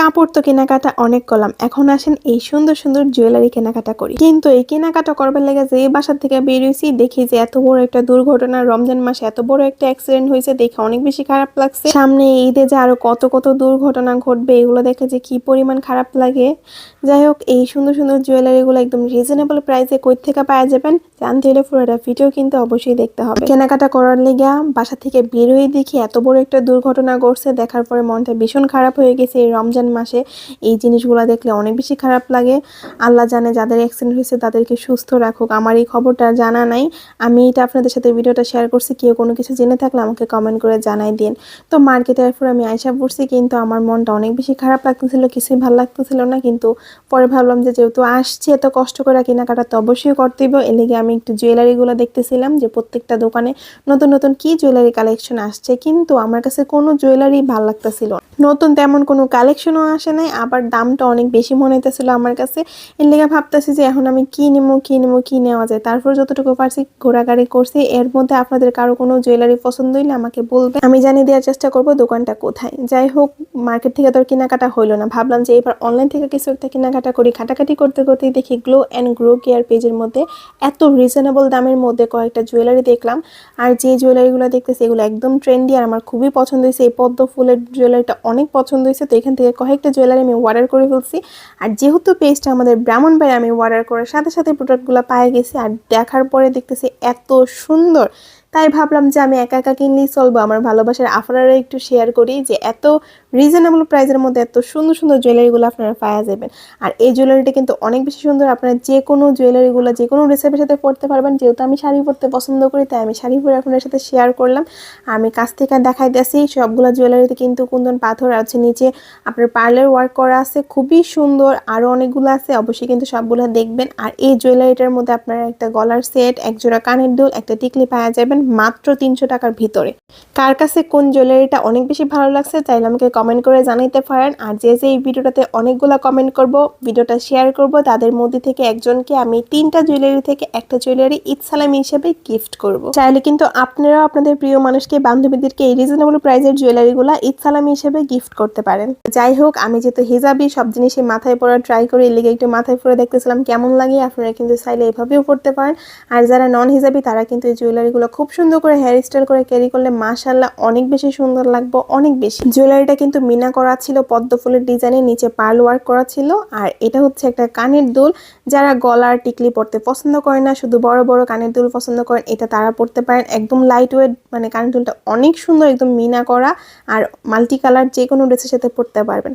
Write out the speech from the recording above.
কাপড় তো কেনাকাটা অনেক করলাম, এখন আসেন এই সুন্দর সুন্দর জুয়েলারি কেনাকাটা করি। কিন্তু এই কেনাকাটা করবার লেগে যে বাসা থেকে বেরিয়েছি দেখি যে এত বড় একটা দুর্ঘটনা, রমজান মাসে এত বড় একটা অ্যাক্সিডেন্ট হয়েছে, দেখে অনেক বেশি খারাপ লাগছে। সামনে ঈদে যে আরো কত কত দুর্ঘটনা ঘটবে এগুলো দেখে যে কি পরিমাণ খারাপ লাগে। যাই হোক, এই সুন্দর সুন্দর জুয়েলারি গুলো একদম রিজনেবল প্রাইসে কই থেকে পাওয়া যাবেন জানতে হলে পুরোটা ভিডিও কিন্তু অবশ্যই দেখতে হবে। কেনাকাটা করার লেগে বাসা থেকে বের হয়ে দেখি এত বড় একটা দুর্ঘটনা ঘটছে, দেখার পরে মনটা ভীষণ খারাপ হয়ে গেছে। এই রমজান মাসে এই জিনিসগুলো দেখলে অনেক বেশি খারাপ লাগে। আল্লাহ জানে যাদের অ্যাক্সিডেন্ট হয়েছে তাদেরকে সুস্থ রাখুক। আমার এই খবরটা জানা নাই, আমি এটা আপনাদের সাথে ভিডিওটা শেয়ার করছি। কেউ কোনো কিছু জেনে থাকলে আমাকে কমেন্ট করে জানাই দিন। তো মার্কেটে এরপর আমি আয়সা পড়ছি, কিন্তু আমার মনটা অনেক বেশি খারাপ লাগতেছিল, কিছুই ভালো লাগতেছিল না। কিন্তু পরে ভাবলাম যে যেহেতু আসছে এত কষ্ট করে কেনাকাটা তো অবশ্যই করতেই হবে। এর লেগে আমি একটু জুয়েলারিগুলো দেখতেছিলাম যে প্রত্যেকটা দোকানে নতুন নতুন কি জুয়েলারি কালেকশন আসছে, কিন্তু আমার কাছে কোনো জুয়েলারি ভালো লাগতেছিল না। নতুন তেমন কোনো কালেকশনও আসে নাই, আবার দামটা অনেক বেশি মনে হইতেছিল আমার কাছে। এর লেগে ভাবতেছি যে এখন আমি কি নেওয়া যায়। তারপর যতটুকু পারছি ঘোরাঘুরি করছি। এর মধ্যে আপনাদের কারো কোনো জুয়েলারি পছন্দ হইলে আমাকে বলবে, আমি জানিয়ে দেওয়ার চেষ্টা করব দোকানটা কোথায়। যাই হোক, মার্কেট থেকে তো কেনাকাটা হইলো না, ভাবলাম যে এবার অনলাইন থেকে কিছু একটা কেনাকাটা করি। ঘাটাঘাটি করতে করতেই দেখি গ্লো অ্যান্ড গ্রো কেয়ার পেজের মধ্যে এত রিজনেবল দামের মধ্যে কয়েকটা জুয়েলারি দেখলাম। আর যে জুয়েলারিগুলো দেখতেছি এগুলো একদম ট্রেন্ডি আর আমার খুবই পছন্দ হয়েছে। এই পদ্ম ফুলের জুয়েলারিটা অনেক পছন্দ হয়েছে, তো এখান থেকে কয়েকটা জুয়েলারি আমি অর্ডার করে ফেলছি। আর যেহেতু পেজটা আমাদের ব্রাহ্মণবাড়িয়া, আমি অর্ডার করার সাথে সাথে প্রোডাক্টগুলো পেয়ে গেছি। আর দেখার পরে দেখতেছি এত সুন্দর, তাই ভাবলাম যে আমি একা একা কিনলেই চলবো, আমার ভালোবাসার আপনারা একটু শেয়ার করি যে এত রিজনেবল প্রাইসের মধ্যে এত সুন্দর সুন্দর জুয়েলারিগুলো আপনারা পাওয়া যাবেন। আর এই জুয়েলারিটা কিন্তু অনেক বেশি সুন্দর, আপনারা যে কোনো জুয়েলারিগুলো যে কোনো ড্রেসের সাথে পরতে পারবেন। যেহেতু আমি শাড়ি পরতে পছন্দ করি তাই আমি শাড়ি পরে আপনাদের সাথে শেয়ার করলাম। আমি কাছ থেকে দেখাই দিয়েছি সবগুলো জুয়েলারিতে কিন্তু কুন্দন পাথর আছে, নিচে আপনার পার্লার ওয়ার্ক করা আছে, খুবই সুন্দর। আরও অনেকগুলো আছে, অবশ্যই কিন্তু সবগুলো দেখবেন। আর এই জুয়েলারিটার মধ্যে আপনারা একটা গলার সেট, এক জোড়া কানের দুল, একটা টিকলি পাওয়া যাবেন মাত্র 300 টাকার ভিতরে। কার কাছে কোন জুয়েলারিটা অনেক বেশি ভালো লাগছে চাইলে আমাকে কমেন্ট করে জানাইতে পারেন। আর যে যে এই ভিডিওটাতে অনেকগুলো কমেন্ট করব, ভিডিওটা শেয়ার করব, তাদের মধ্যে থেকে একজনকে আমি 3টা জুয়েলারি থেকে একটা জুয়েলারি ঈদ সালামি হিসেবে গিফট করব। চাইলে কিন্তু আপনারাও আপনাদের প্রিয় মানুষকে, বান্ধবীদেরকে এই রিজনেবল প্রাইসের জুয়েলারিগুলো ঈদ সালামি হিসেবে গিফট করতে পারেন। যাই হোক, আমি যেহেতু হিজাবি সব জিনিসই মাথায় পরা ট্রাই করি, এর লেগে একটু মাথায় পরে দেখতেছিলাম কেমন লাগে। আপনারা কিন্তু চাইলে এভাবেও পড়তে পারেন। আর যারা নন হিজাবি তারা কিন্তু এই জুয়েলারিগুলো খুব সুন্দর করে হেয়ার স্টাইল করে ক্যারি করলে মাশাআল্লাহ অনেক বেশি সুন্দর লাগবে, অনেক বেশি। জুয়েলারিটা কিন্তু মিনা করা ছিল, পদ্ম ফুলের ডিজাইনে, নিচে পার্ল ওয়ার্ক করা ছিল। আর এটা হচ্ছে একটা কানের দুল। যারা গলার টিকলি পরতে পছন্দ করে না, শুধু বড় বড় কানের দুল পছন্দ করেন, এটা তারা পরতে পারেন। একদম লাইট ওয়েট, মানে কানের দুলটা অনেক সুন্দর, একদম মিনা করা আর মাল্টি কালার, যে কোনো ড্রেসের সাথে পরতে পারবেন।